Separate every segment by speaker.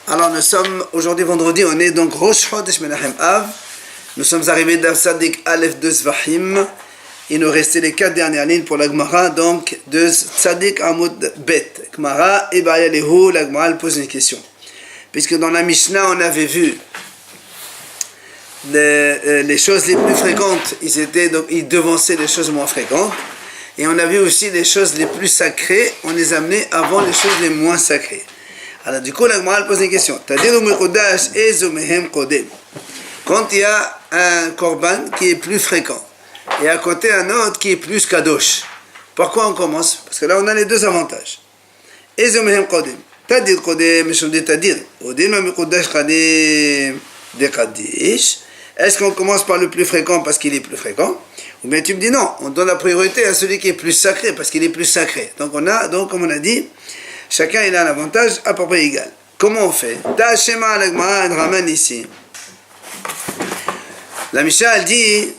Speaker 1: Alors nous sommes aujourd'hui vendredi, on est donc Rosh Chodesh Menachem Av. Nous sommes arrivés dans Tzadik Aleph de Zvahim. Il nous restait les 4 dernières lignes pour la Gemara, donc de Tzadik Amud Bet. Gemara et Baya Lehu, la Gemara elle pose une question. Puisque dans la Mishnah on avait vu les choses les plus fréquentes, ils devançaient les choses moins fréquentes. Et on a vu aussi les choses les plus sacrées, on les amenait avant les choses les moins sacrées. Alors du coup, la Gemara pose une question. Quand il y a un korban qui est plus fréquent, et à côté un autre qui est plus kadosh, pourquoi on commence? Parce que là on a les deux avantages. Est-ce qu'on commence par le plus fréquent parce qu'il est plus fréquent? Ou bien tu me dis non, on donne la priorité à celui qui est plus sacré parce qu'il est plus sacré. Donc comme on a dit, chacun il a un avantage à peu près égal. Comment on fait? Ta'ashema la Gemara elle ramène ici. La Mishnah elle dit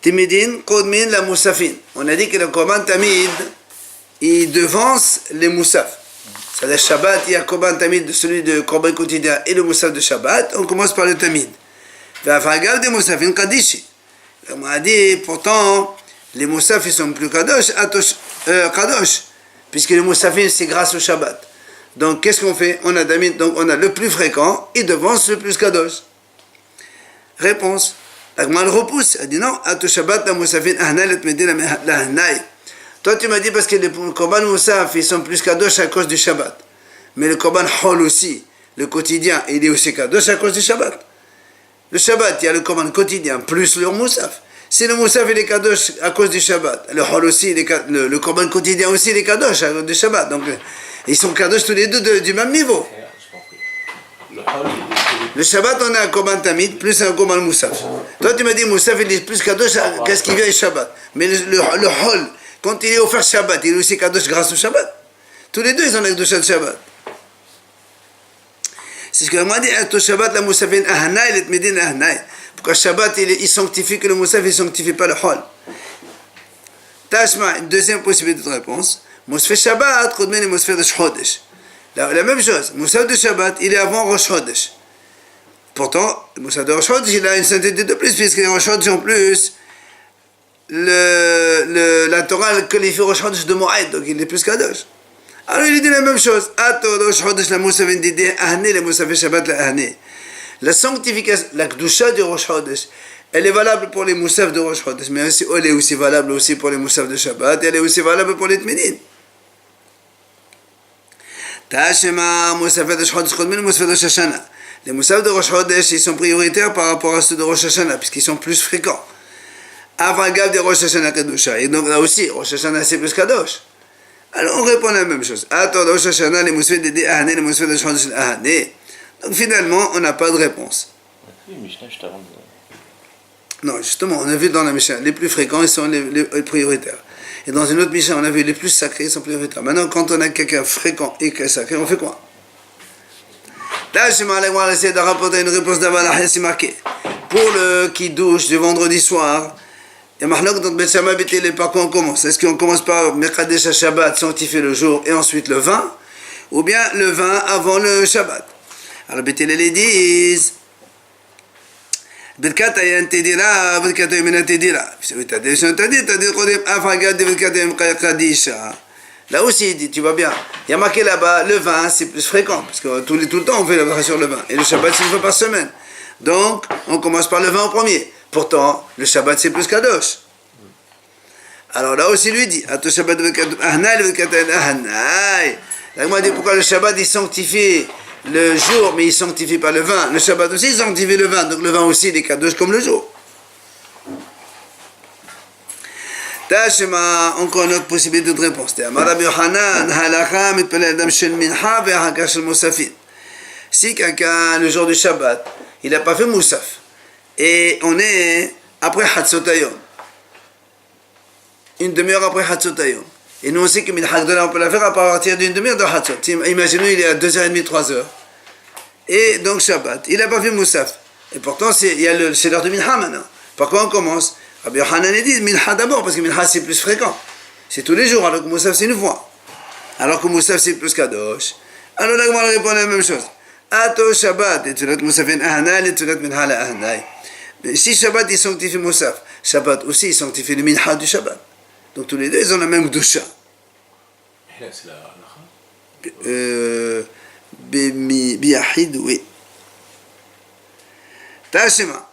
Speaker 1: Timidin Kodmin la Moussafin. On a dit que le Korban Tamid il devance les Moussaf. C'est-à-dire Shabbat, il y a Korban Tamid de celui de Korban quotidien et le Moussaf de Shabbat. On commence par le Tamid. On a dit pourtant les Moussaf ils sont plus kadosh, puisque les Moussafin c'est grâce au Shabbat. Donc qu'est-ce qu'on fait? On a le plus fréquent, il devance le plus kadosh. Réponse. La Gemara repousse. Elle dit non, Ato Shabbat la Moussafin ahnai let medina la ahnai. Toi tu m'as dit parce que les Korban Moussaf ils sont plus kadosh à cause du Shabbat. Mais le Korban Hol aussi, le quotidien, il est aussi kadosh à cause du Shabbat. Le Shabbat, il y a le Korban quotidien plus le Moussaf. Si le Moussaf il est kadosh à cause du Shabbat, le Hol aussi, le Korban quotidien aussi il est kadosh à cause du Shabbat. Donc ils sont kadosh tous les deux du même niveau. Le Shabbat on a un Korban Tamid plus un Korban Moussaf. Toi tu m'as dit Moussaf il est plus kadosh qu'est-ce qui vient du Shabbat. Mais le Hol, quand il est offert Shabbat, il est aussi kadosh grâce au Shabbat. Tous les deux ils ont la kadosh de Shabbat. C'est ce que moi dit, Shabbat la Moussafin ahnai let medin ahnai. Pourquoi Shabbat il sanctifie que le Moussaf il sanctifie pas le Hol. Tashma, une deuxième possibilité de réponse. Moussaf Shabbat, Kodmen et Moussaf de Chodesh. La même chose, Moussaf de Shabbat, il est avant Rosh Chodesh. Pourtant, le Moussaf de Rosh Chodesh, il a une sainteté de plus, puisque Rosh Chodesh en plus, la Torah elle qualifie Rosh Chodesh de Moed, donc il est plus kadosh. Alors il dit la même chose. La sanctification, la Kedusha du Rosh Chodesh, elle est valable pour les Moussaf de Rosh Chodesh, mais elle est aussi valable aussi pour les Moussaf de Shabbat, et elle est aussi valable pour les Tmidin. Ta'ashema Moussaf de Chodesh Kodmin, Moussaf de Shoshana. Les Moussaf de Rosh Chodesh, ils sont prioritaires par rapport à ceux de Rosh Hashanah, puisqu'ils sont plus fréquents. Avant Gav de Rosh Hashanah Kedusha. Et donc là aussi, Rosh Hashanah c'est plus Kadosh. Alors on répond la même chose. Rosh Hashanah, les Moussaf de Ahane, les Moussaf de Chodesh Ahane. Donc finalement, on n'a pas de réponse. Non, justement, on a vu dans la Mishnah, les plus fréquents, ils sont les prioritaires. Et dans une autre Mishnah, on a vu les plus sacrés, ils sont prioritaires. Maintenant, quand on a quelqu'un fréquent et sacré, on fait quoi? Là, je vais essayer de rapporter une réponse d'avant, c'est marqué. Pour le qui douche du vendredi soir, et maintenant, dans Bet Shammai, par quoi on commence? Est-ce qu'on commence par Mekadesh Shabbat, sanctifier le jour, et ensuite le vin? Ou bien le vin avant le Shabbat? Alors, Bet les disent Birkat ayan tedira, Birkat ayman tedira. Là aussi, il dit, tu vois bien, il y a marqué là-bas, le vin, c'est plus fréquent, parce que tout le temps, on fait la bracha sur le vin. Et le Shabbat, c'est une fois par semaine. Donc, on commence par le vin en premier. Pourtant, le Shabbat, c'est plus kadosh. Alors là aussi, lui dit, Ato Shabbat ahnai, Là, moi, dit pourquoi le Shabbat, il sanctifie le jour, mais il sanctifie pas le vin. Le Shabbat aussi, il sanctifie le vin. Donc le vin aussi, il est kadosh comme le jour. Tashema, encore une autre possibilité de réponse. Si quelqu'un, le jour du Shabbat, il n'a pas fait Moussaf, et on est après Hatzotayom, une demi-heure après Hatzotayom, et nous on sait que Minhag on peut la faire à partir d'une demi-heure de Hatzot. Imaginons il est à 2h30, 3h, et donc Shabbat, il n'a pas fait Moussaf, et pourtant c'est l'heure de Minha maintenant. Par quoi on commence? Rabbi Yochanan dit Minha d'abord, parce que Minha c'est plus fréquent. C'est tous les jours, alors que Moussaf c'est une fois. Alors que Moussaf c'est plus Kadosh. Alors la Gemara répond la même chose. Ato Shabbat, et Tfilat Musafin Ahanai, et Tfilat Minha la Ahanai. Si Shabbat il sanctifie Musaf, Shabbat aussi il sanctifie le Minha du Shabbat. Donc tous les deux ils ont la même Gdusha.
Speaker 2: C'est la halakha.
Speaker 1: Biyahid, oui. Tashima.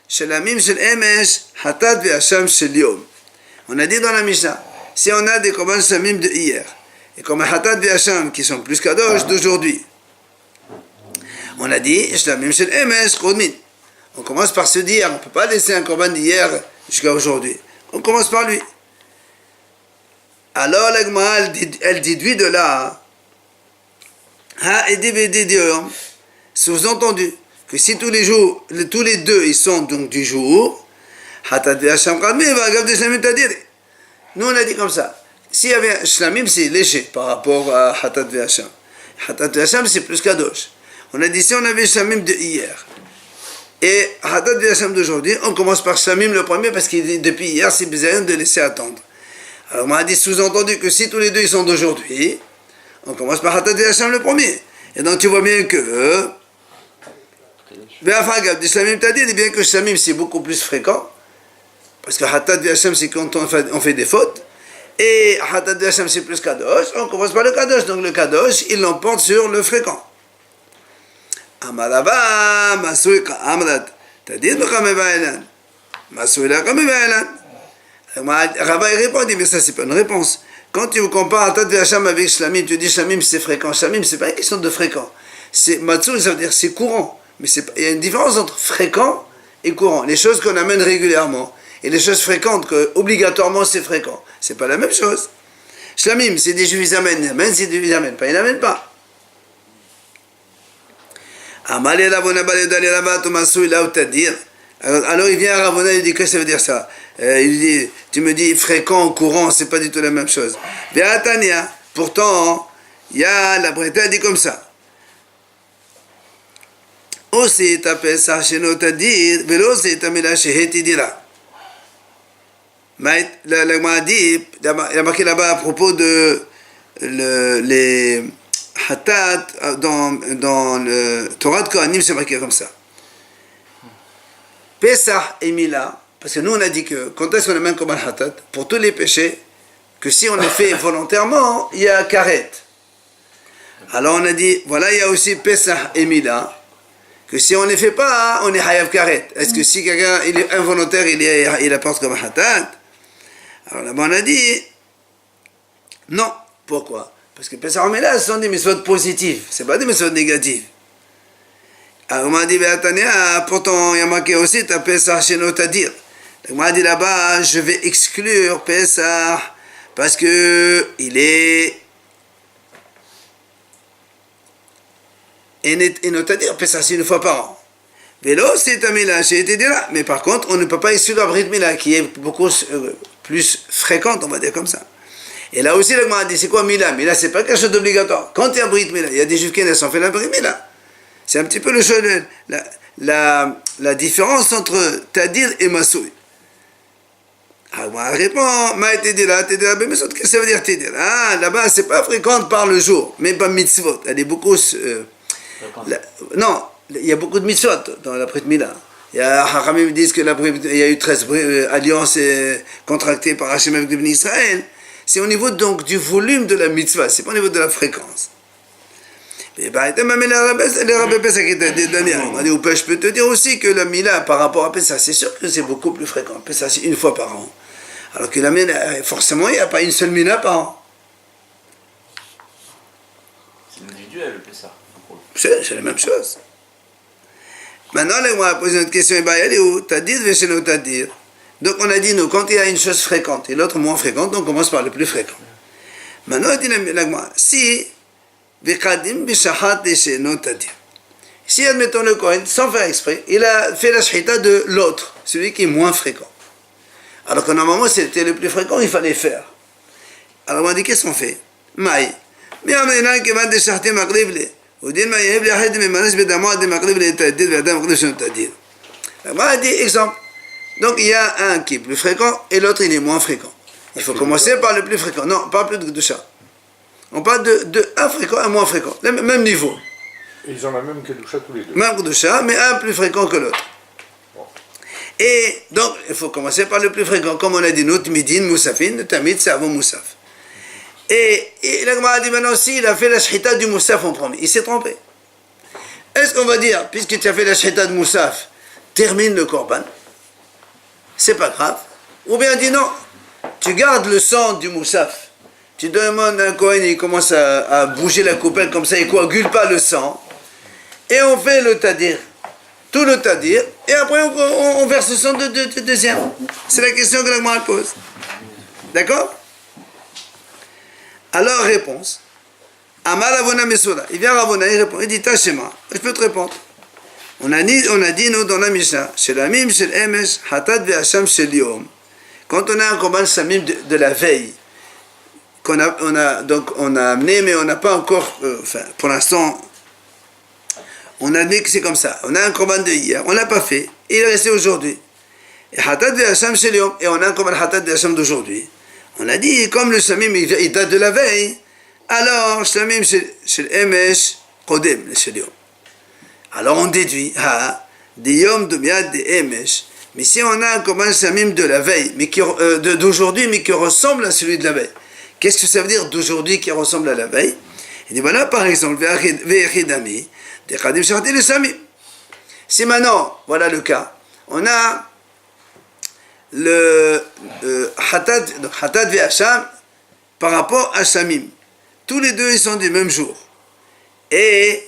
Speaker 1: Shalamim shel Emesh, Hatat ve'Hasham shel Yom. On a dit dans la Mishnah, si on a des korban shamim de hier, et comme Hatat ve'Hasham qui sont plus kadosh d'aujourd'hui, on a dit, Shalamim shel Emesh, Kodmin. On commence par se dire, on ne peut pas laisser un korban d'hier jusqu'à aujourd'hui. On commence par lui. Alors la Gemara, elle déduit de là, sous-entendu, que si tous les jours, tous les deux, ils sont donc du jour, nous on a dit comme ça, s'il y avait Shlamim, c'est léger par rapport à Hatat Ve'Hasham. Hatat Ve'Hasham, c'est plus kadosh. On a dit, si on avait Shlamim de hier, et Hatat Ve'Hasham d'aujourd'hui, on commence par Shlamim le premier, parce que depuis hier, c'est bizarre de laisser attendre. Alors on a dit, sous-entendu que si tous les deux, ils sont d'aujourd'hui, on commence par Hatat Ve'Hasham le premier. Et donc tu vois bien que bien que Shlamim c'est beaucoup plus fréquent, parce que Hatat Ve'Hasham c'est quand on fait des fautes, et Hatat Ve'Hasham c'est plus Kadosh, on commence par le Kadosh, donc le Kadosh il l'emporte sur le fréquent. Amalava, Masuika, Amrat, Tadir B'Kamevailan, Masuila Kamevailan. Rava il répond, il dit mais ça c'est pas une réponse. Quand tu compares Hatat Ve'Hasham avec Shlamim, tu dis Shlamim c'est fréquent. Shlamim c'est pas une question de fréquent. C'est Matsul, ça veut dire c'est courant. Mais il y a une différence entre fréquent et courant. Les choses qu'on amène régulièrement et les choses fréquentes que obligatoirement c'est fréquent. C'est pas la même chose. Shlamim c'est des juifs ils amènent, c'est des juifs ils amènent pas, ils n'amènent pas. Alors il vient à Ravona, il dit que ça veut dire ça. Il dit, tu me dis fréquent, courant, c'est pas du tout la même chose. Pourtant, il y a la Breta dit comme ça. Aussi ta Pesach shenotadir, velo c'est ta mila shehetidira. Mais la Gemara dit, il a marqué là-bas à propos de les Hatat dans le Torah de Kohanim, c'est marqué comme ça. Pesach et Mila, parce que nous on a dit que quand est-ce qu'on amène comme un Hatat, pour tous les péchés, que si on les fait volontairement, il y a Karet. Alors on a dit, voilà, il y a aussi Pesach et Mila, que si on ne les fait pas, on est Hayav Karet. Est-ce que si quelqu'un il est involontaire, il apporte comme un Hatat? Alors là-bas on a dit, non. Pourquoi? Parce que Pesach et Mila, ce sont des mitzvot positives, c'est pas des mitzvot négatives. Alors on m'a dit, pourtant il y a marqué aussi, ta Pesach shenotadir. On m'a dit là-bas, je vais exclure Pesach, parce que il est notadir, Pesach c'est une fois par an. Vélo c'est un Mila, j'ai été dit là. Mais par contre, on ne peut pas exclure la Brit Mila, qui est beaucoup plus fréquente, on va dire comme ça. Et là aussi, le m'a dit, c'est quoi Mila? Mila, c'est pas quelque chose d'obligatoire. Quand il y a Brit Mila, il y a des juifs qui naissent, on fait la Brit Mila. C'est un petit peu la différence entre Tadir et Masoui. Alors, on répond, ma été dit là, qu'est-ce que ça veut dire Tadir? Ah, là-bas, c'est pas fréquente par le jour, même pas mitzvot. Elle est beaucoup. Non, il y a beaucoup de mitzvot dans la Brit Mila. Il y a Hachamim disent que il y a eu 13 alliances contractées par Hachem avec l'Ibn Israël. C'est au niveau donc du volume de la mitzvah, c'est pas au niveau de la fréquence. Et bah, je peux te dire aussi que la Mila par rapport à Pesach, c'est sûr que c'est beaucoup plus fréquent. Pesach, c'est une fois par an. Alors que la Mila, forcément, il n'y a pas une seule Mila par an.
Speaker 2: C'est individuel, le Pesach.
Speaker 1: C'est la même chose. Maintenant, on va poser une question. Donc, on a dit, nous, quand il y a une chose fréquente et l'autre moins fréquente, on commence par le plus fréquent. Maintenant, on dit, si si, admettons le Kohen, sans faire exprès, il a fait la shahita de l'autre, celui qui est moins fréquent. Alors que normalement, c'était le plus fréquent, il fallait faire. Alors on a dit, qu'est-ce qu'on fait? Maï. Mais on a dit, exemple. Donc il y a un qui est plus fréquent et l'autre il est moins fréquent. Il faut commencer par le plus fréquent. Non, pas plus de Gdusha. On parle de un fréquent, un moins fréquent, le même niveau.
Speaker 3: Et ils ont la même Kedusha tous les deux.
Speaker 1: Même Kedusha, mais un plus fréquent que l'autre. Et donc, il faut commencer par le plus fréquent. Comme on a dit, notre midin, moussafin, le tamid, c'est avant moussaf. Et la Gemara a dit maintenant aussi, il a fait la shchita du moussaf en premier. Il s'est trompé. Est-ce qu'on va dire, puisque tu as fait la shchita de moussaf, termine le korban? C'est pas grave. Ou bien on dit non, tu gardes le sang du moussaf. Tu demandes à un Kohen, il commence à bouger la coupelle comme ça, il coagule pas le sang. Et on fait le tadir. Tout le tadir. Et après on verse le sang de deuxième. C'est la question que la Gemara pose. D'accord? Alors, réponse. Amar Ravona Mesoda. Il vient Ravona, il répond. Il dit Tachema. Je peux te répondre. On a dit, nous, dans la Mishnah, chez la Mim, chez l'Emesh, Hatat ve'Hacham chez l'Yom. Quand on a un korban samim de la veille, on a amené, mais on n'a pas encore, pour l'instant, on a admis que c'est comme ça. On a un korban de hier, on l'a pas fait, et il est resté aujourd'hui. Et Hatat ve'Hacham chez l'Yom, et on a un korban Hatat ve'Hacham d'aujourd'hui. On a dit, comme le samim, il date de la veille, alors, samim chez l'Emesh, Kodem, chez l'Yom. Alors on déduit, des yom de miad des emesh. Mais si on a un korban samim de la veille, mais d'aujourd'hui, mais qui ressemble à celui de la veille, qu'est-ce que ça veut dire d'aujourd'hui qui ressemble à la veille? Il dit voilà par exemple, ve'echidami, des chadim sharti le samim. Si maintenant, voilà le cas, on a le hatat ve'acham par rapport à samim. Tous les deux, ils sont du même jour. Et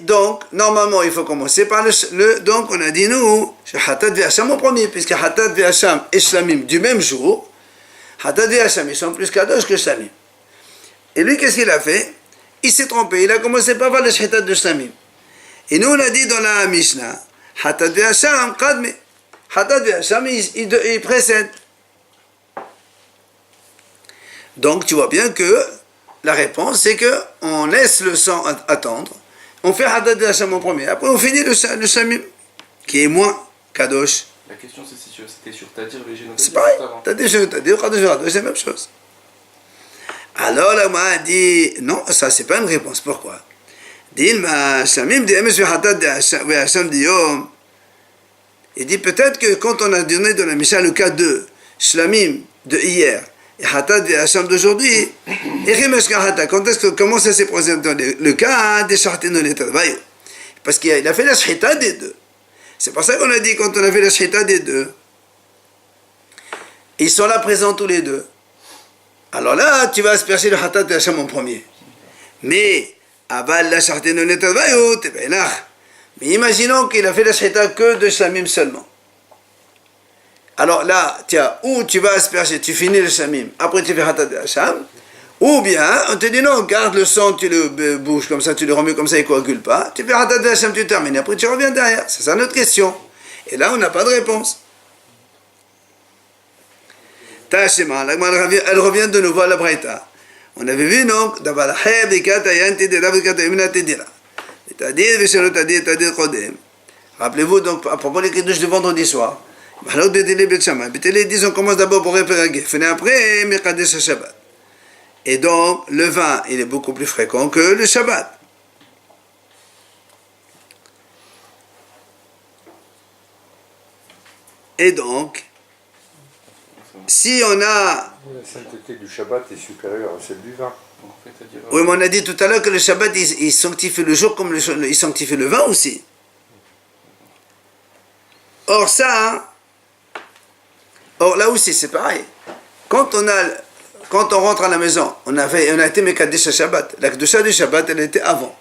Speaker 1: donc, normalement, il faut commencer par donc, on a dit nous, Hatat ve'Hacham en premier, puisque Hatat ve'Hacham et Shlamim du même jour, Hatat ve'Hacham, ils sont plus kadosh que Shlamim. Et lui, qu'est-ce qu'il a fait? Il s'est trompé, il a commencé par voir le Hatat de Shlamim. Et nous, on a dit dans la Mishnah, Hatat ve'Hacham, Kadme. Hatat ve'Hacham, il précède. Donc, tu vois bien que la réponse, c'est qu'on laisse le sang attendre. On fait Hatat ve'Hacham en premier. Après, on finit le Shamim, qui est moins Kadosh.
Speaker 2: La question, c'était sur Tadir, les génotides.
Speaker 1: C'est pareil. Tadir, Kadosh, c'est la même chose. Alors, là, moi, a dit, non, ça, c'est pas une réponse. Pourquoi? Dilma, Shamim, Di'emesh ve'Hatat ve'Hacham Diyom. Il dit peut-être que quand on a donné dans la Mishnah le cas de Shlamim de hier, et Hatat ve'Hacham d'aujourd'hui, quand est-ce que comment ça s'est présenté le cas des Shartino Netavayo? Parce qu'il a fait la shchita des deux. C'est pour ça qu'on a dit quand on a fait la shchita des deux, ils sont là présents tous les deux. Alors là, tu vas asperger le Hatat ve'Hacham en premier. Mais aval la Shartino Netavayo, t'es benach. Mais imaginons qu'il a fait la shchita que de Shlamim seulement. Alors là, tiens, ou tu vas asperger, tu finis le Shamim, après tu fais Hatat ve'Hacham, ou bien on te dit non, garde le sang, tu le bouges comme ça, tu le remets comme ça, il ne coagule pas, tu fais Hatat ve'Hacham, tu termines, après tu reviens derrière. C'est ça notre question. Et là, on n'a pas de réponse. Tashema, elle revient de nouveau à la Braïta. On avait vu donc, rappelez-vous donc, à propos des Kiddush du vendredi soir, on commence d'abord pour réparer, après, Mekadesh Shabbat. Et donc, le vin, il est beaucoup plus fréquent que le Shabbat. Et donc, si on a...
Speaker 3: La sainteté du Shabbat est supérieure à celle du vin.
Speaker 1: Oui, mais on a dit tout à l'heure que le Shabbat, il sanctifie le jour comme il sanctifie le vin aussi. Or ça... Or là aussi c'est pareil. Quand on rentre à la maison, on a été Mekadesh Shabbat. La Kedusha du Shabbat, elle était avant.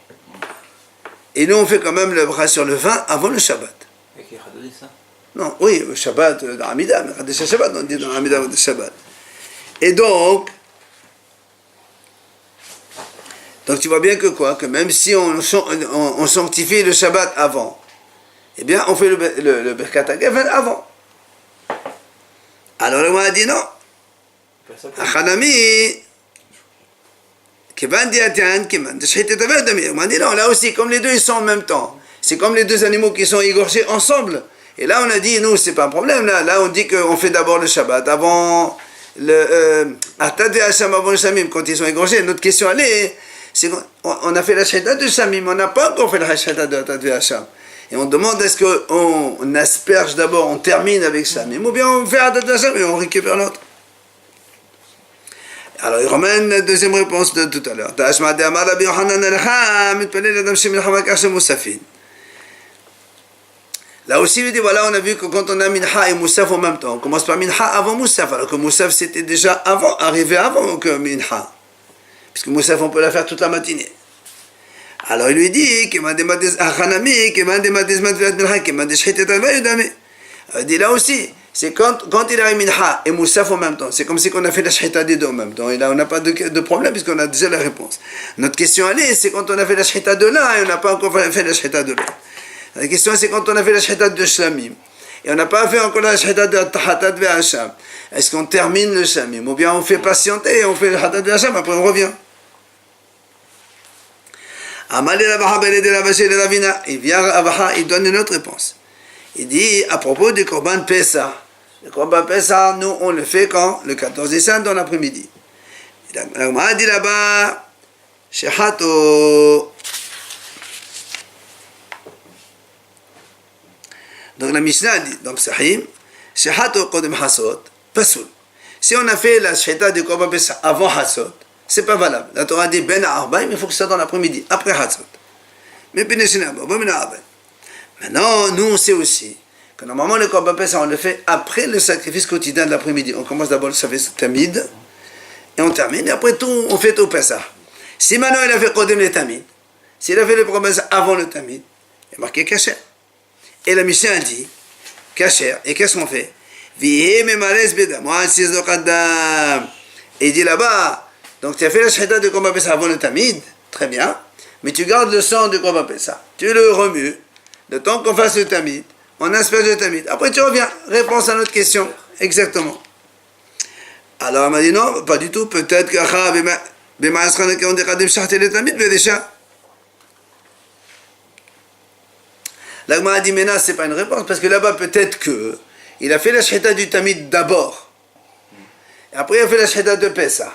Speaker 1: Et nous on fait quand même le bras sur le vin avant le Shabbat.
Speaker 2: Et qui a dit ça?
Speaker 1: Non, oui, le Shabbat dans Hamida, Mekadesh Shabbat, on dit dans Hamida de Shabbat. Et donc tu vois bien que quoi? Que même si on sanctifie le Shabbat avant, eh bien on fait le Birkat HaGefen avant. Alors on a dit non. Achanami, on a dit non, là aussi, comme les deux ils sont en même temps, c'est comme les deux animaux qui sont égorgés ensemble. Et là on a dit, nous, c'est pas un problème, là on dit qu'on fait d'abord le Shabbat avant Atad Hacham avant le Shamim, quand ils sont égorgés, notre question allait, c'est qu'on a fait la Shahita de Shamim, on n'a pas encore fait la Shahita de Atad Hacham. Et on demande est-ce qu'on asperge d'abord, on termine avec Shamim, ou bien on fait Atad Hacham et on récupère l'autre. Alors il ramène la deuxième réponse de tout à l'heure. Là aussi, il dit, voilà, on a vu que quand on a Minha et Moussaf en même temps, on commence par Minha avant Moussaf, alors que Moussaf c'était déjà avant, arrivé avant que Minha. Puisque Moussaf, on peut la faire toute la matinée. Alors il lui dit, il dit là aussi, c'est quand il a Minha et Moussaf en même temps, c'est comme si on a fait la Shahita des deux en même temps. Et là, on n'a pas de problème puisqu'on a déjà la réponse. Notre question, allez, c'est quand on a fait la Shahita de là et on n'a pas encore fait la Shahita de là. La question c'est quand on a fait la Shahita de Shamim et on n'a pas fait encore la Shahita de Tahatat ve Hacham. Est-ce qu'on termine le Shamim ou bien on fait patienter et on fait le Tahatat ve Hacham, après on revient. Amal el Abaha beled el Abashel el Avina. Il vient Abaha, il donne une autre réponse. Il dit à propos du Korban Pessah. Le Korban Pessah, nous on le fait quand? Le 14 décembre dans l'après-midi. La Gemara dit là-bas, Shehato. Donc la Mishnah dit dans Psahim, Shehato Kodem Hasot, Pasoul. Si on a fait la Shahita du Korban Pessah avant Hasot, c'est pas valable. La Torah dit Ben Arbaim, il faut que ça dans l'après-midi, après Hasot. Mais maintenant, nous on sait aussi que normalement le Korban Pessah on le fait après le sacrifice quotidien de l'après-midi. On commence d'abord le sacrifice Tamid et on termine, et après tout, on fait tout Pessah. Si maintenant il a fait Kodem le Tamid, s'il a fait le Korban Pessah avant le Tamid, il y a marqué Kasher. Et la Mishnah dit, Kasher, et qu'est-ce qu'on fait? Et il dit là-bas, donc tu as fait la Shahita de Korban Pessah avant le Tamid, très bien, mais tu gardes le sang du Korban Pessah, tu le remues, le temps qu'on fasse le Tamid, on asperge le Tamid, après tu reviens, réponse à notre question, exactement. Alors elle m'a dit non, pas du tout, peut-être que la Gemara dit, mais non, c'est pas une réponse, parce que là-bas, peut-être que il a fait la Shahita du Tamid d'abord, et après il a fait la Shahita de Pessah.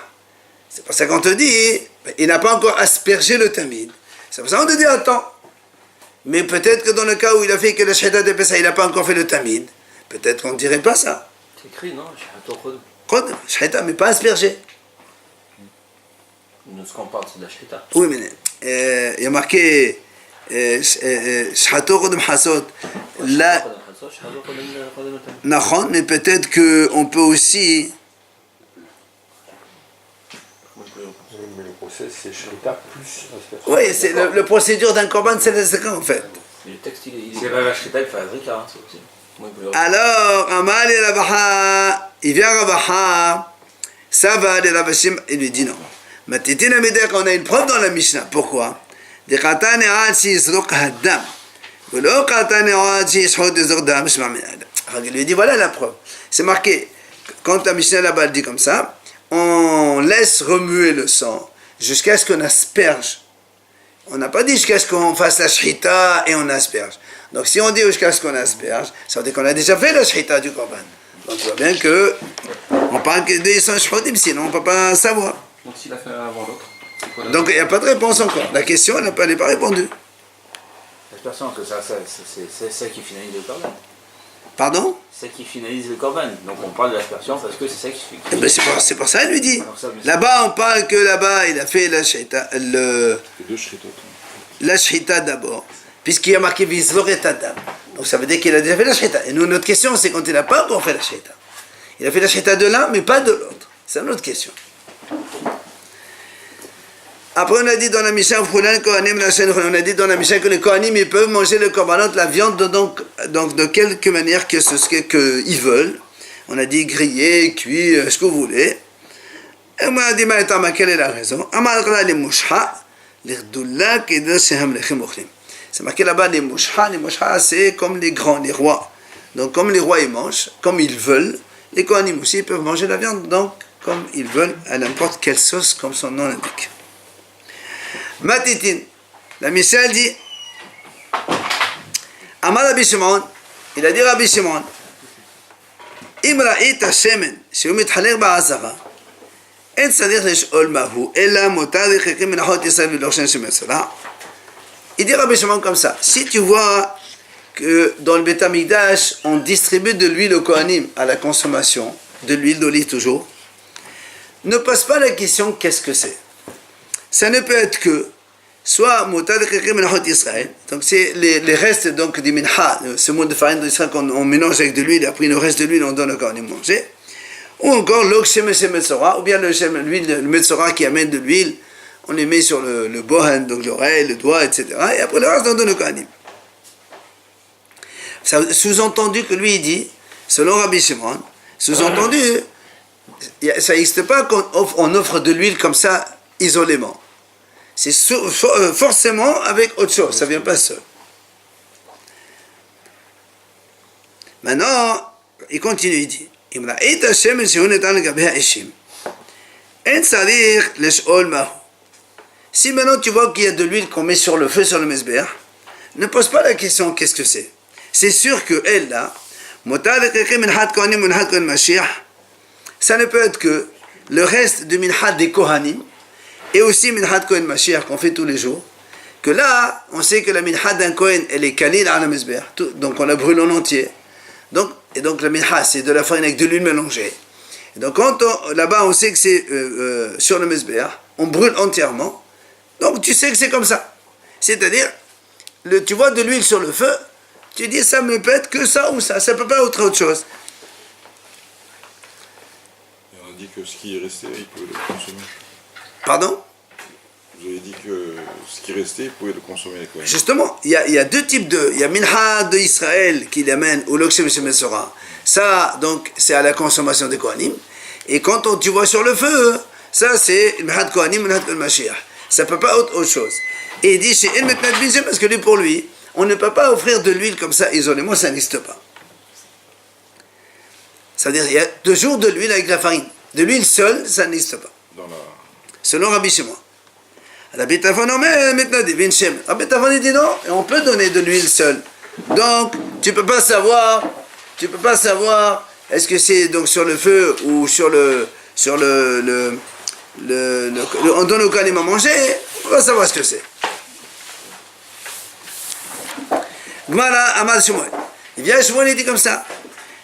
Speaker 1: C'est pour ça qu'on te dit, il n'a pas encore aspergé le Tamid. C'est pour ça qu'on te dit, attends. Mais peut-être que dans le cas où il a fait que la Shahita de Pessah, il n'a pas encore fait le Tamid, peut-être qu'on ne dirait pas ça.
Speaker 2: C'est écrit, non?
Speaker 1: Shahita, mais pas aspergé.
Speaker 2: Nous, ce qu'on parle, c'est de la Shahita.
Speaker 1: Oui, mais il y a marqué Shahato Kodem Hasot. Là, mais peut-être qu'on peut aussi.
Speaker 3: Mais le procès, c'est Shahita plus aspersion.
Speaker 1: Oui, c'est le procédure d'un Korban, c'est en fait.
Speaker 2: Mais le texte, il est pas la Shahita, il fait la Zrika, hein, c'est aussi.
Speaker 1: Alors, Amal et Rabaha, il vient Rabaha, ça va, les Rabashim, il lui dit non. Mais Titina Médère, on a une preuve dans la Mishnah. Pourquoi? Il lui dit voilà la preuve. C'est marqué, quand la Mishnah là-bas dit comme ça, on laisse remuer le sang jusqu'à ce qu'on asperge. On n'a pas dit jusqu'à ce qu'on fasse la Shahita et on asperge. Donc si on dit jusqu'à ce qu'on asperge, ça veut dire qu'on a déjà fait la Shahita du Korban. Donc tu vois bien que on parle que des sangs shchodim, sinon on ne peut pas savoir.
Speaker 2: Donc s'il a fait un avant l'autre.
Speaker 1: Donc il n'y a pas de réponse encore. La question elle n'est pas répondue.
Speaker 4: L'aspersion, c'est ça qui finalise le Korban.
Speaker 1: Pardon?
Speaker 4: C'est ça qui finalise le Korban. Donc on parle de l'aspersion parce que c'est ça qui fait.
Speaker 1: C'est pour ça, il lui dit. Là-bas, on parle que là-bas, il a fait la shahita, la shahita d'abord, puisqu'il y a marqué Vizlor et Adam. Donc ça veut dire qu'il a déjà fait la shahita. Et nous, notre question, c'est quand il n'a pas encore fait la shahita. Il a fait la shahita de l'un, mais pas de l'autre. C'est une autre question. Après, on a dit dans la Mishnah, on a dit dans la Mishnah que les Kohanim, ils peuvent manger le korbanot, la viande, donc de quelque manière qu'ils veulent. On a dit grillé, cuit, ce que vous voulez. Et on a dit, quelle est la raison? C'est marqué là-bas, les mouchha, c'est comme les grands, les rois. Donc, comme les rois, ils mangent, comme ils veulent, les Kohanim aussi, ils peuvent manger la viande, donc, comme ils veulent, à n'importe quelle sauce, comme son nom l'indique. Matitin, la Mishnah dit, Amar Rabbi Shimon, il a dit Rabbi Shimon, Imra'ita shemen שהוא מתחלק בעשרה, אין צריך לשאול מהו, אלא מותר לחלקים מנחות ישראל ולוחשן שמצרה. Il dit Rabbi Shimon comme ça, si tu vois que dans le Beth Amikdash, on distribue de l'huile au Kohanim à la consommation, de l'huile d'olive toujours, ne pose pas la question qu'est-ce que c'est. Ça ne peut être que soit motad de minhot Israël, donc c'est les restes donc du minha, ce mot de farine d'Israël qu'on mélange avec de l'huile, et après le reste de l'huile on donne au Kohanim manger, ou encore l'ok shemesh metzora, ou bien l'huile, le metzora qui amène de l'huile, on les met sur le bohan, donc l'oreille, le doigt, etc. Et après le reste on donne au Kohanim. Ça sous-entendu que lui il dit, selon Rabbi Shimon, sous-entendu, ça n'existe pas qu'on offre de l'huile comme ça isolément. C'est forcément avec autre chose, ça ne vient pas seul. Maintenant, il continue, il dit, si maintenant tu vois qu'il y a de l'huile qu'on met sur le feu sur le mesbeh, ne pose pas la question qu'est-ce que c'est. C'est sûr que elle là, ça ne peut être que le reste du minhad des Kohanim et aussi minhad Kohen Mashiach qu'on fait tous les jours, que là, on sait que la minhad d'un Kohen, elle est kalil à la mesbeh, donc on la brûle en entier. Et donc la minhad, c'est de la farine avec de l'huile mélangée. Et donc là-bas, on sait que c'est sur le mesbeh, on brûle entièrement, donc tu sais que c'est comme ça. C'est-à-dire, tu vois de l'huile sur le feu, tu dis ça me peut être que ça ou ça ne peut pas être autre chose.
Speaker 5: On a dit que ce qui est resté, il pouvait le consommer.
Speaker 1: Pardon?
Speaker 5: Vous avez dit que ce qui restait, il pouvait le consommer avec quoi?
Speaker 1: Justement, il y a deux types de... Il y a minha de Israël qui l'amène au lokshem shemesora. Ça, donc, c'est à la consommation des Kohanim. Et quand tu vois sur le feu, ça, c'est minha de Kohanim, minha de Mashiach. Ça ne peut pas être autre chose. Et il dit, chez El Metnat Binzem, parce que lui, pour lui, on ne peut pas offrir de l'huile comme ça isolément, ça n'existe pas. C'est-à-dire, il y a toujours de l'huile avec la farine. De l'huile seule, ça n'existe pas. Selon Rabbi Shimon. Rabbi Tafon, non, mais maintenant, Divin Shem. Rabbi Tafon, il dit non, et on peut donner de l'huile seule. Donc, tu ne peux pas savoir, est-ce que c'est donc sur le feu ou sur on donne au Kohanim à manger, on va savoir ce que c'est. Gmara Amar Shmuel. Il vient Shmuel, il dit comme ça.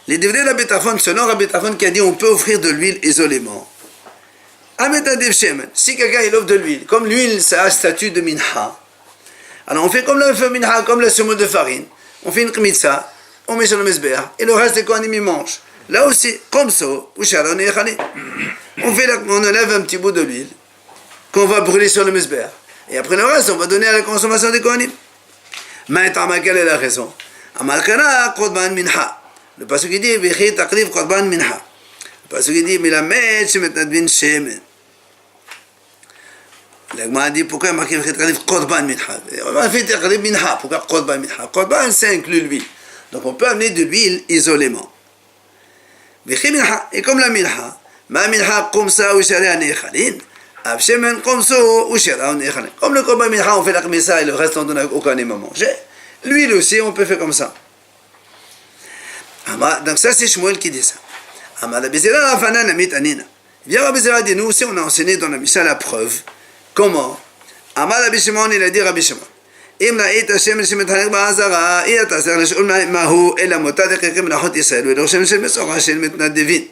Speaker 1: Les devrés de Rabbi Tafon, selon Rabbi Tafon qui a dit on peut offrir de l'huile isolément. Si quelqu'un il offre de l'huile, comme l'huile ça a statut de minha, alors on fait comme le feu minha, comme le semoule de farine, on fait une kmitza, on met sur le mesbeh, et le reste des Kohanim ils mangent. Là aussi, comme ça, on enlève un petit bout de l'huile qu'on va brûler sur le mesbeh, et après le reste on va donner à la consommation des Kohanim. Maintenant, quelle est la raison? Amalkana Qurban Minha. Le passage qui dit Vichi Takrif Qurban Minha. Le passage qui dit Milamed Shemetnadvin Shemen. L'Agma dit pourquoi il marque Vichi Takrif Qurban Minha? On va faire Takrif Minha. Pourquoi Qurban Minha? Qurban, ça inclut l'huile. Donc on peut amener de l'huile isolément. Vichi Minha. Et comme la Minha, Ma Minha Qumsa ou Sharia Nechalin. Comme le Korban Minha, on fait la Kmissa et le reste on donne au Kohanim à manger. L'huile aussi, on peut faire comme ça. Donc ça, c'est Shmuel qui dit ça. Viens Rabbi Zera dit, nous aussi, on a enseigné dans la Mishnah la preuve. Comment? Amar Rabbi Shimon, il a dit Rabbi Shimon. אם ראית השמן שמתחלק בעזרה, אי אתה צריך לשאול מהו, אלא מותר לקרקם מלאכות ישראל, ולא שמן של מסורה של מתנדבים.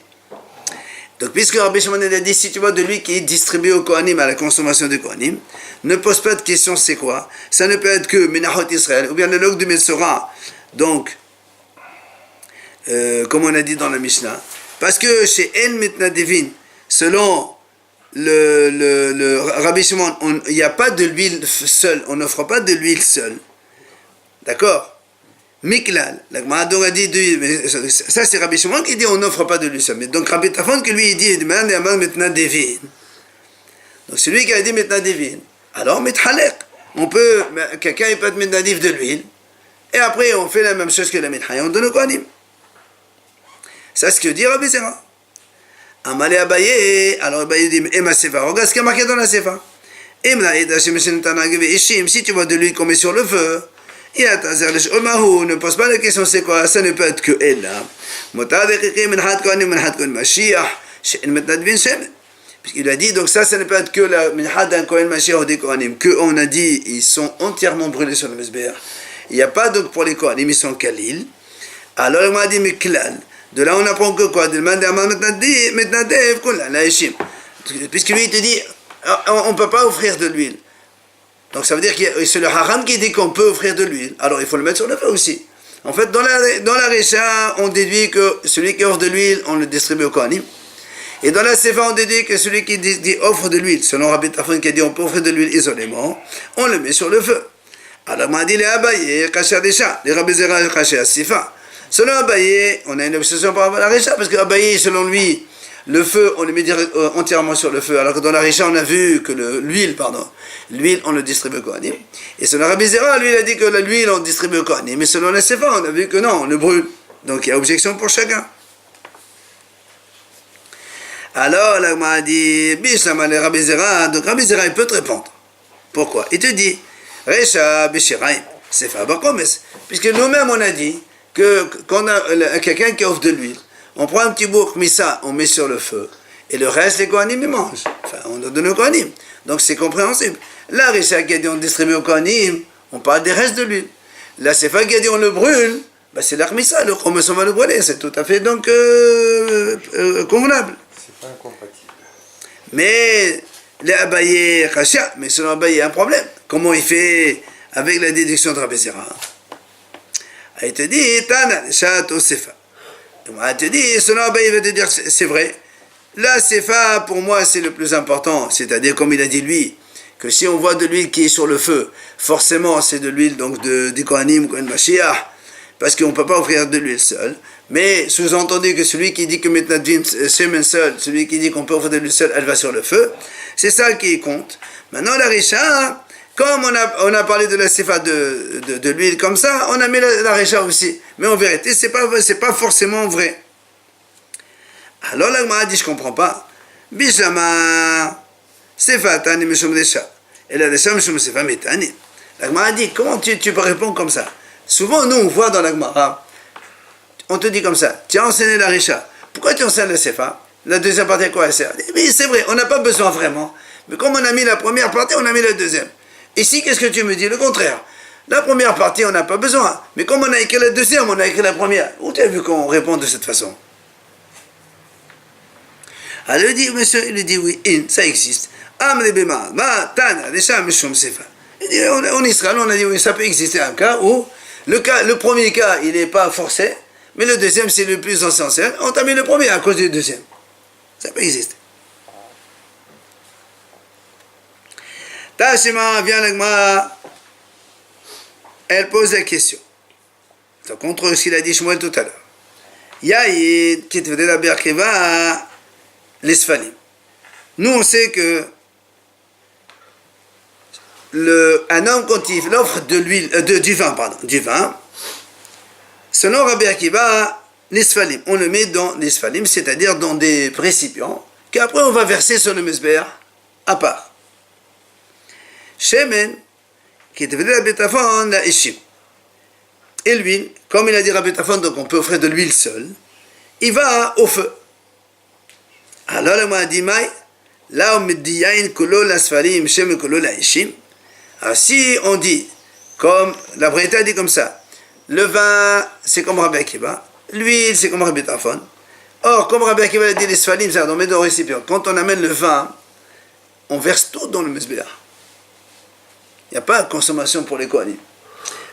Speaker 1: Donc, puisque Rabbi Shimon a dit, si tu vois de l'huile qui est distribuée au Kohanim, à la consommation du Kohanim, ne pose pas de question c'est quoi. Ça ne peut être que Menachot Israël, ou bien le log du Metzora. Donc, comme on a dit dans la Mishnah, parce que chez En Mitnadevin, selon le Rabbi Shimon, il n'y a pas de l'huile seule, on n'offre pas de l'huile seule. D'accord? Miklal, la Gemara a dit, ça c'est Rabbi Shimon qui dit on n'offre pas de l'huile seule. Mais donc Rabbi Tafon qui lui dit, maintenant devin. Donc celui qui a dit maintenant devin, alors mithalek. On peut, quelqu'un il peut être maintenant de l'huile, et après on fait la même chose que la mitha, et on donne au Kohanim. C'est ce que dit Rabbi Zera. Amalé Abaye, alors Abaye dit, Ema Sefa, regarde ce qui est marqué dans la Sefa. Si tu vois de l'huile qu'on met sur le feu, Ne pose pas la question c'est quoi, ça ne peut être que elle. Puisqu'il a dit, donc ça ne peut être que la minhad d'un Kohen Mashiach ou des Kohanim, qu'on a dit, ils sont entièrement brûlés sur le Mizbeach. Il n'y a pas donc pour les Kohanim, ils sont Kalil. Alors il m'a dit, mais Klal. De là on apprend que quoi? De puisque lui il te dit, on ne peut pas offrir de l'huile. Donc ça veut dire que c'est le haram qui dit qu'on peut offrir de l'huile. Alors il faut le mettre sur le feu aussi. En fait, dans la Recha, on déduit que celui qui offre de l'huile, on le distribue au Kohanim. Et dans la Sefa, on déduit que celui qui dit offre de l'huile, selon Rabbi Tarfon qui a dit on peut offrir de l'huile isolément, on le met sur le feu. Alors, on m'a dit les Abaye, Kacher Desha, les Rabbi Zera, Kacher Sifa. Selon Abaye, on a une obsession par rapport à la Recha, parce que Abaye, selon lui, le feu, on le met entièrement sur le feu, alors que dans la Recha, on a vu que l'huile, on le distribue au Kohanim. Et selon Rabbi Zera, lui, il a dit que l'huile, on distribue au Kohanim. Mais selon la Sefa, on a vu que non, on le brûle. Donc, il y a objection pour chacun. Alors, là, on m'a dit, Bishama, le Rabbi Zera, donc Rabbi Zera, il peut te répondre. Pourquoi? Il te dit, Recha, Bishiraim, Sefa, Bakomes. Puisque nous-mêmes, on a dit qu'on a quelqu'un qui offre de l'huile. On prend un petit bourg, mais ça, on met sur le feu. Et le reste, les Kohanim, ils mangent. Enfin, on le donne aux Kohanim. Donc, c'est compréhensible. La Recha qui a dit on distribue aux Kohanim, on parle des restes de l'huile. La Sefa qui a dit on le brûle, ben c'est l'Armissa, le Chomes, on va le brûler. C'est tout à fait donc convenable.
Speaker 3: C'est pas incompatible.
Speaker 1: Mais les Abaye Khasha, mais selon Abaye, il y a un problème. Comment il fait avec la déduction de Rabbi Zera? Il te dit, Tana, Shat au Sefa. Il te dit, selon Abaye, il va te dire, c'est vrai. La Sefa, pour moi, c'est le plus important. C'est-à-dire, comme il a dit lui, que si on voit de l'huile qui est sur le feu, forcément, c'est de l'huile donc de Kohanim, Kohen Mashiach, parce qu'on ne peut pas offrir de l'huile seule. Mais sous-entendu que celui qui dit que Metnadvim, semen seul, celui qui dit qu'on peut offrir de l'huile seule, elle va sur le feu, c'est ça qui compte. Maintenant, la Recha, comme on a parlé de la Sefa de l'huile comme ça, on a mis la Recha aussi. Mais en vérité, c'est pas forcément vrai. Alors la Gemara dit, je comprends pas. Bijama Sefa tani mishum Recha. Et la Recha mishum Sefa metani. La Gemara dit, comment tu peux répondre comme ça? Souvent, nous, on voit dans la Gemara, on te dit comme ça, tu as enseigné la Recha. Pourquoi tu enseignes la Sefa? La deuxième partie, à quoi elle sert? Mais c'est vrai, on n'a pas besoin vraiment. Mais comme on a mis la première partie, on a mis la deuxième. Ici, qu'est-ce que tu me dis? Le contraire. La première partie, on n'a pas besoin. Mais comme on a écrit la deuxième, on a écrit la première. Où tu as vu qu'on répond de cette façon? Alors, il dit, monsieur, il dit, oui, ça existe. Il dit, en Israël, on a dit, oui, ça peut exister un cas où le premier cas, il n'est pas forcé, mais le deuxième, c'est le plus essentiel. On t'a mis le premier à cause du deuxième. Ça peut exister. Tashima vient l'agma, elle pose la question. C'est contre ce qu'il a dit Shmuel tout à l'heure. Yaïd, qui te faisait la berkeva, les Sfalim. Nous, on sait que un homme, quand il offre de l'huile, du vin, selon Rabbi Akiva, les Sfalim, on le met dans les Sfalim, c'est-à-dire dans des récipients, qu'après on va verser sur le Mizbeach à part. Shemen, qui est devenu la bétafon, la ishim. Et l'huile, comme il a dit Rabbi Tafon, donc on peut offrir de l'huile seule, il va au feu. Alors, le m'a dit, là, on me dit, yain kolo la sfalim, shem kolo la ishim. Alors, si on dit, comme la Braïta dit comme ça, le vin, c'est comme Rabbi Akiva, l'huile, c'est comme Rabbi Tafon. Or, comme Rabbi Akiva a dit, les sfalim, c'est-à-dire, on met dans le récipient. Quand on amène le vin, on verse tout dans le Mizbeach. Il n'y a pas de consommation pour les Kohanim.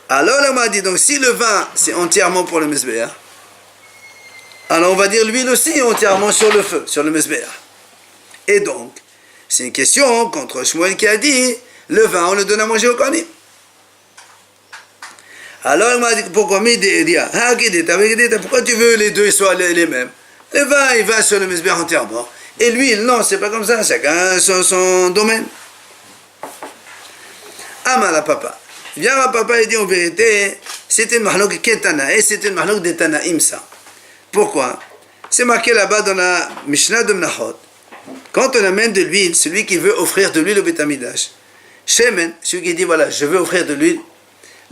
Speaker 1: Alors, là, on m'a dit, donc, si le vin, c'est entièrement pour le Mizbeach, alors on va dire l'huile aussi entièrement sur le feu, sur le Mizbeach. Et donc, c'est une question contre Shmuel qui a dit, le vin, on le donne à manger au Kohanim. Alors, il m'a dit, pourquoi pourquoi tu veux les deux soient les mêmes? Le vin, il va sur le Mizbeach entièrement. Et l'huile, non, c'est pas comme ça, chacun son domaine. Amala papa. Viens à papa et dit en vérité, c'était une mahlok ketana, et c'était une mahlok de Tanaïm ça. Pourquoi? C'est marqué là-bas dans la Mishnah de Menachot. Quand on amène de l'huile, celui qui veut offrir de l'huile au Beth Amidash, Shemen, celui qui dit voilà, je veux offrir de l'huile,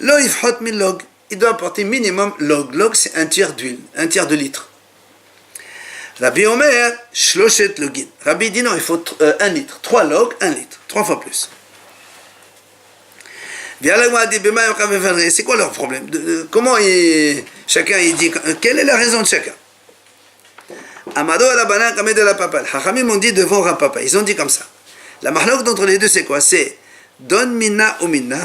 Speaker 1: Lo yifhot min log. Il doit apporter minimum log. Log, c'est un tiers d'huile, un tiers de litre. Rabbi Omer, shloshet login. Rabbi dit non, il faut 1 litre. 3 logs, 1 litre. 3 fois plus. C'est quoi leur problème? Comment chacun il dit, quelle est la raison de chacun? Amado ala bana kamed ala papa. Hachamim ont dit devant Rav Papa. Ils ont dit comme ça. La mahlok d'entre les deux c'est quoi? C'est don minna ou minna.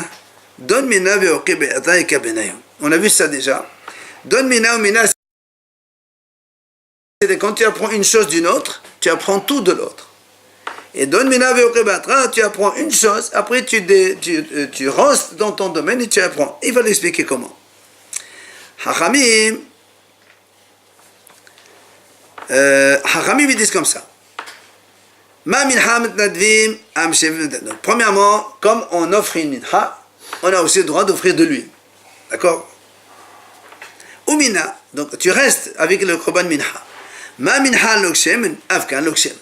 Speaker 1: Don minna ve'oke be'ata et kabenayom. On a vu ça déjà. Don minna ou minna. C'est quand tu apprends une chose d'une autre, tu apprends tout de l'autre. Et don mina ve'oke be'ata, tu apprends une chose, après tu restes dans ton domaine et tu apprends. Il va l'expliquer comment. Hachamim. Hachamim ils disent comme ça. Premièrement, comme on offre une minha, on a aussi le droit d'offrir de l'huile. D'accord? Umina, donc tu restes avec le korban minha. Ma minha lokshem, afkan lokshem.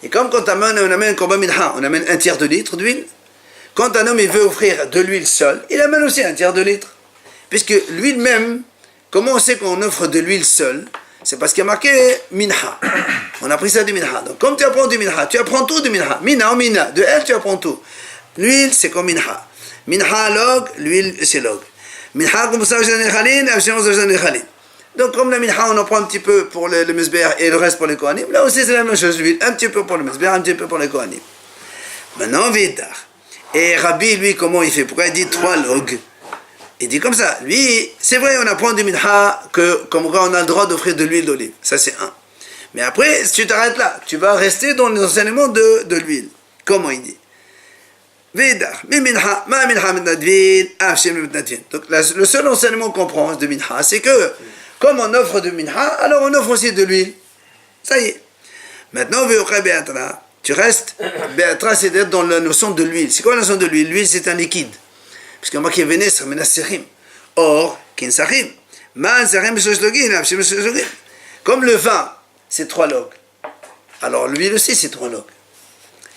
Speaker 1: Et comme quand on amène un korban minha, on amène un tiers de litre d'huile. Quand un homme il veut offrir de l'huile seule, il amène aussi un tiers de litre. Puisque l'huile même, comment on sait qu'on offre de l'huile seule? C'est parce qu'il y a marqué minha. On a pris ça du minha. Donc, comme tu apprends du minha, tu apprends tout du minha. Mina ou mina. De elle, tu apprends tout. L'huile, c'est comme minha. Minha log, l'huile, c'est log. Minha comme ça, donc, comme la minha, on en prend un petit peu pour le mesber et le reste pour les kohanim. Là aussi, c'est la même chose. L'huile, un petit peu pour le mesber, un petit peu pour les kohanim. Maintenant, vidar. Et Rabbi, lui, comment il fait? Pourquoi il dit 3 logs? Il dit comme ça, lui, c'est vrai, on apprend du minha que, comme quoi on a le droit d'offrir de l'huile d'olive. Ça, c'est un. Mais après, si tu t'arrêtes là, tu vas rester dans les enseignements de l'huile. Comment il dit? Donc, le seul enseignement qu'on prend de minha, c'est que, comme on offre de minha, alors on offre aussi de l'huile. Ça y est. Maintenant, tu restes, be'atra, c'est d'être dans la notion de l'huile. C'est quoi la notion de l'huile? L'huile, c'est un liquide. Parce que marqué Véné, ça mène à Sechim. Or, Kinsachim. Man Sechim, comme le vin, c'est 3 logs. Alors, l'huile aussi, c'est 3 logs.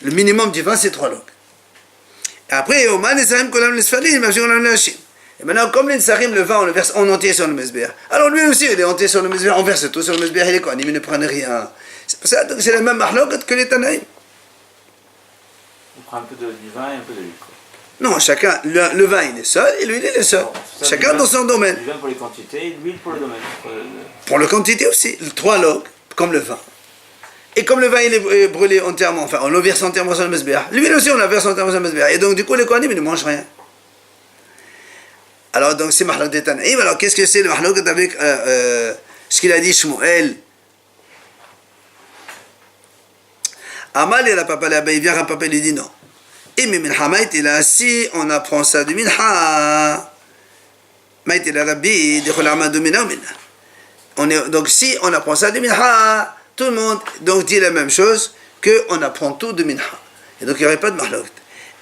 Speaker 1: Le minimum du vin, c'est 3 logs. Et après, au Man Sechim, Kolam Lesfalim, et maintenant, comme l'Insachim, le vin, on le verse en entier sur le mesber. Alors, lui aussi, il est entier sur le mesber, on verse tout sur le mesber, il est quoi? Il ne prend rien. C'est pour ça, donc c'est la même marloquette que les Tanaïm.
Speaker 4: On prend un peu du vin et un peu de l'huile.
Speaker 1: Non, chacun, le vin il est seul et l'huile il est seul.
Speaker 4: Ça,
Speaker 1: chacun dans son domaine.
Speaker 4: Du vin pour les quantités, l'huile pour le domaine.
Speaker 1: Pour la quantité aussi, 3 logs, comme le vin. Et comme le vin il est brûlé entièrement, enfin on le verse entièrement sur le mesber. L'huile aussi on la verse entièrement sur le mesber. Et donc du coup les kohanim ils ne mangent rien. Alors donc c'est mahlok de Tanaïm. Alors qu'est-ce que c'est le mahlok avec ce qu'il a dit Shmuel? Amal il a pas parlé, il vient à papa il dit non. Et mais minha maït là, si on apprend ça du minha, maït là rabbi, d'echol amad minha ou minha. Donc si on apprend ça du minha, tout le monde donc dit la même chose que on apprend tout de minha. Et donc il n'y aurait pas de mahlok.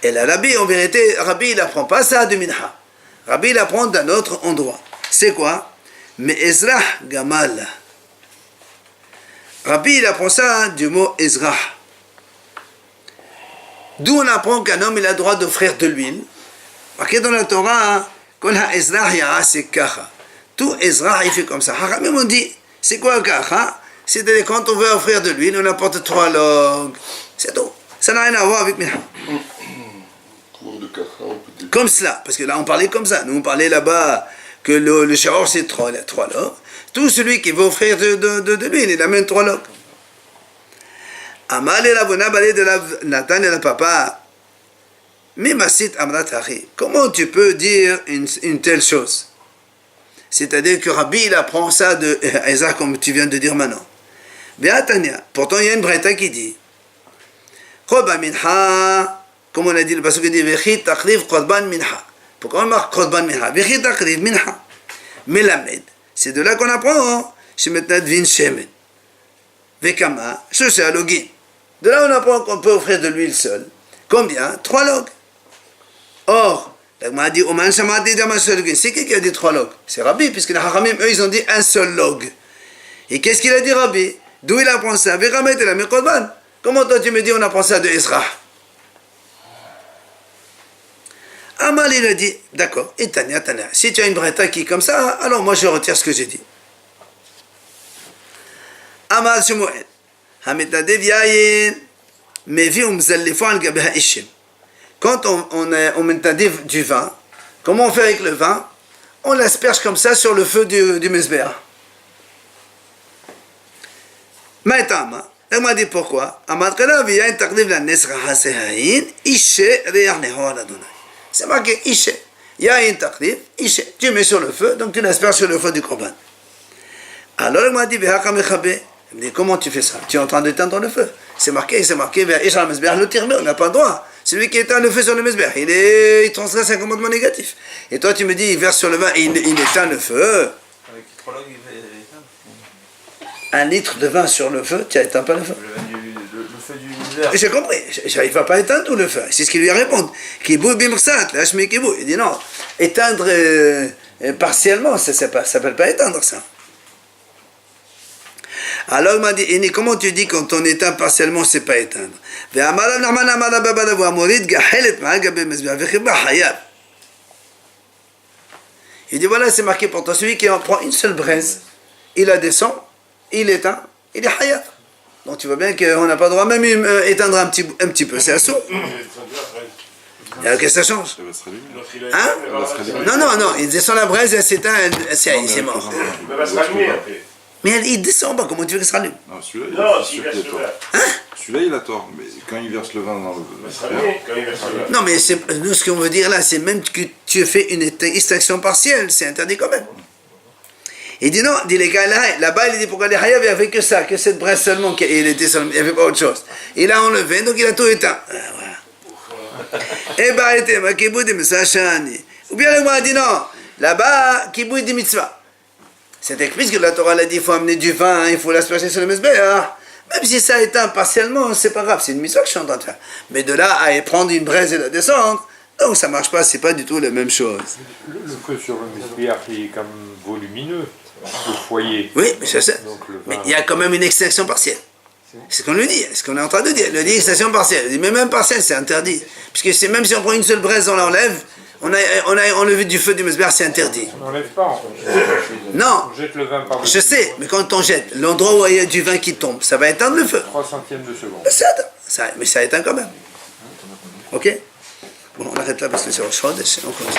Speaker 1: Et là rabbi en vérité, rabbi il apprend pas ça du minha. Rabbi il apprend d'un autre endroit. C'est quoi? Mais Ezrah gamal. Rabbi il apprend ça du mot Ezrah. D'où on apprend qu'un homme il a le droit d'offrir de l'huile. Marqué dans la Torah, Kol ha-Ezrah ya'aseh kacha. Tout Ezrah il fait comme ça. Haramim on dit, c'est quoi kacha? C'est-à-dire quand on veut offrir de l'huile, on apporte 3 logs. C'est tout. Ça n'a rien à voir avec minha. Comme cela, parce que là on parlait comme ça. Nous on parlait là-bas que le shahor c'est 3 logs. Tout celui qui veut offrir de l'huile, il amène 3 logs. Amal et la bona balé de la Nathan et la papa. Mais masit amrat achi. Comment tu peux dire une telle chose? C'est-à-dire que Rabbi il apprend ça de Ezra comme tu viens de dire maintenant. Be'atania. Pourtant il y a une breta qui dit Korban minha. Comme on a dit le passage qui dit Vechit takriv korban minha. Pourquoi on marque korban minha? Vechit takriv minha. Melamed. C'est de là qu'on apprend. Shemetnat vin shemen. Vekama. Shosha login. De là, on apprend qu'on peut offrir de l'huile seule. Combien? 3 logs. Or, l'agma a dit, c'est qui a dit 3 logs? C'est Rabbi, puisque les Haramim, eux, ils ont dit un seul log. Et qu'est-ce qu'il a dit, Rabbi? D'où il apprend ça? Comment toi tu me dis on apprend ça de Ezra? Amal, il a dit, d'accord, et Tania, si tu as une breta qui est comme ça, alors moi je retire ce que j'ai dit. Amal Shmuel, Hamitadev Yayin, Mevi Umzallifo al Gabeha Ishim. Quand on met du vin, comment on fait avec le vin? On l'asperge comme ça sur le feu du mesbéa. Maïtama, elle m'a dit pourquoi? Amad Kala Viyayin Takdiv la Nesra Hasehayin, Ishe Reyar Neho al Adonai. C'est marqué Ishe. Yayin Takdiv, Ishe. Tu mets sur le feu, donc tu l'asperges sur le feu du Korban. Alors elle m'a dit, Veha Kamechabe. Elle me dit, comment tu fais ça? Tu es en train d'éteindre le feu. C'est marqué, Veha Isha Mesbéa le tirme, on n'a pas le droit. Celui qui éteint le feu sur le mesbéa, il transgresse un commandement négatif. Et toi tu me dis, il verse sur le vin et il éteint le feu.
Speaker 2: Avec le prologue, il éteint.
Speaker 1: 1 litre de vin sur le feu, tu n'éteins pas le feu.
Speaker 2: Le feu du verre.
Speaker 1: J'ai compris, il ne va pas éteindre tout le feu. C'est ce qu'il lui répond. Kibou bimrsat, lâche-moi kibou. Il dit non, éteindre partiellement, ça ne s'appelle pas éteindre ça. Alors il m'a dit, comment tu dis quand on éteint partiellement, c'est pas éteindre? Il dit voilà, c'est marqué pour toi, celui qui en prend une seule braise, il la descend, il éteint, il est hayat. Donc tu vois bien qu'on n'a pas le droit même éteindre un petit peu, c'est assaut. Qu'est-ce que ça change?
Speaker 5: Elle va se rallumer.
Speaker 1: Hein?
Speaker 5: Elle va se rallumer.
Speaker 1: Non, il descend la braise, elle s'éteint, c'est mort.
Speaker 6: Elle va se rallumer après.
Speaker 1: Mais il descend pas, comment tu veux qu'il se rallume?
Speaker 5: Non, celui-là,
Speaker 6: Non,
Speaker 5: c'est
Speaker 6: s'il
Speaker 5: sûr qu'il
Speaker 6: verse
Speaker 5: a
Speaker 6: le
Speaker 5: tort.
Speaker 6: verre.
Speaker 5: Celui-là, il a tort. Mais quand il verse le vin dans le
Speaker 6: Il va se rallumer quand il verse le verre.
Speaker 1: Non, mais nous, ce qu'on veut dire là, c'est même que tu fais une extraction partielle, c'est interdit quand même. Il dit non, dit les gars, là-bas, il dit pourquoi les hayab, il n'y avait que ça, que cette braise seulement, il n'y avait pas autre chose. Il a enlevé, donc il a tout éteint. Voilà. Eh bien, il était, ma kibou dit, mais ça chani. Ou bien le m'a dit non, là-bas, kibou dit mitzvah. C'est écrit que la Torah l'a dit, il faut amener du vin, il faut l'asperger sur le mesbéa. Même si ça éteint partiellement, c'est pas grave, c'est une mitzvah que je suis en train de faire. Mais de là à prendre une braise et la descendre, non, ça marche pas, c'est pas du tout la même chose.
Speaker 3: Le feu sur le mesbéa qui est quand même volumineux, le foyer.
Speaker 1: Oui, mais je sais.
Speaker 3: Donc le
Speaker 1: Mais
Speaker 3: vin-
Speaker 1: il y a quand même une extraction partielle. C'est ce qu'on lui dit, c'est ce qu'on est en train de dire. Il dit extraction partielle. Il dit, mais même partielle, c'est interdit. Puisque même si on prend une seule braise, on l'enlève, on a enlevé du feu du mesbéa, c'est interdit.
Speaker 3: On n'enlève pas,
Speaker 1: Non,
Speaker 3: on jette le vin par
Speaker 1: je sais, mais quand on jette, l'endroit où il y a du vin qui tombe, ça va éteindre le feu.
Speaker 3: 3 centièmes de seconde.
Speaker 1: Mais ça éteint quand même. Ok? Bon, on arrête là parce que c'est au chaud, et on commence.